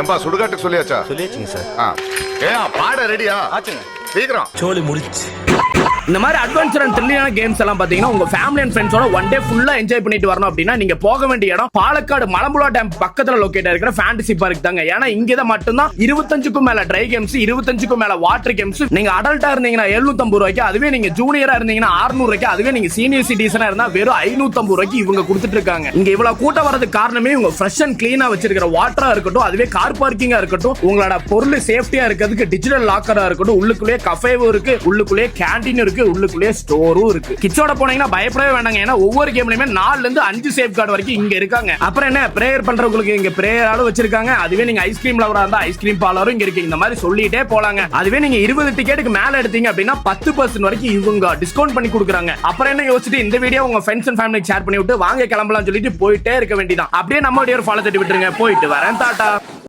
ஏம்பா சுடுகாட்டுக்கு சொல்லியாச்சா? சொல்லியாச்சுங்க சார். ஏன் பாட ரெடியா? ஆச்சுங்க. சீக்கிரம். சோலி முடிச்சு. இந்த மாதிரி அட்வென்ச்சர் அண்ட் த்ரில்லிங்கான கேம்ஸ் எல்லாம் பாத்தீங்கன்னா உங்க ஃபேமிலி அண்ட் ஃப்ரெண்ட்ஸோட ஒன் டே ஃபுல்லா என்ஜாய் பண்ணிட்டு வரணும் அப்படின்னா நீங்க போக வேண்டிய இடம் பாலக்காடு மலம்புழா டேம் பக்கத்துல லொகேட் இருக்கிற ஃபேண்டசி பார்க் தாங்க. ஏன்னா இங்க மட்டும்தான் 25க்கும் மேல ட்ரை கேம்ஸ், 25க்கும் மேல வாட்டர் கேம்ஸ். நீங்க அடல்ட்டா இருந்தீங்கன்னா 750 ரூபாய்க்கு, அதுவே நீங்க ஜூனியரா இருந்தீங்கன்னா 600 ரூபாய்க்கு, அதுவே நீங்க சீனியர் சிட்டிசனா இருந்தா வெறும் 550 ரூபாய்க்கு இவங்க கொடுத்துட்டு இருக்காங்க. இங்க இவ்வளவு கூட்டம் வரதுக்கு காரணமே உங்க ஃப்ரெஷ் அண்ட் கிளீனா வச்சிருக்கிற வாட்டரா இருக்கட்டும், அதுவே கார் பார்க்கிங்கா இருக்கட்டும், உங்களோட பொருள் சேஃப்டியா இருக்கிறதுக்கு டிஜிட்டல் லாக்கரா இருக்கட்டும், உள்ளுக்குள்ளே கஃபேவும் இருக்கு, உள்ளுக்குள்ளே கேண்டீன் இருக்கு, உள்ளுக்குள்ளே ஸ்டோரும் இருக்கு. கிட்ஸோட போனீங்கன்னா பயப்படவே வேண்டாங்க. ஏன்னா ஒவ்வொரு கேம்லயுமே 4 இருந்து 5 சேஃப் கார்டு வரைக்கும் இங்க இருக்காங்க. அப்புறம் என்ன பிரேயர் பண்றவங்களுக்கு இங்க பிரேயராலும் வச்சிருக்காங்க. அதுவே நீங்க ஐஸ்கிரீம் லவரா இருந்தா ஐஸ்கிரீம் பார்லரும் இங்க இருக்கு. இந்த மாதிரி சொல்லிட்டே போலாங்க. அதுவே நீங்க 20 டிக்கெட்டுக்கு மேல எடுத்தீங்க அப்படின்னா 10% வரைக்கும் இவங்க டிஸ்கவுண்ட் பண்ணி கொடுக்குறாங்க. அப்புறம் என்ன யோசிச்சுட்டு இந்த வீடியோ உங்க ஃப்ரெண்ட்ஸ் அண்ட் ஃபேமிலிக்கு ஷேர் பண்ணி விட்டு வாங்க கிளம்பலாம் சொல்லிட்டு போயிட்டே இருக்க வேண்டியதான். அப்படியே நம்ம வீடியோ ஃபாலோ தட்டி விட்டுருங்க. போயிட்டு வரேன், டாடா.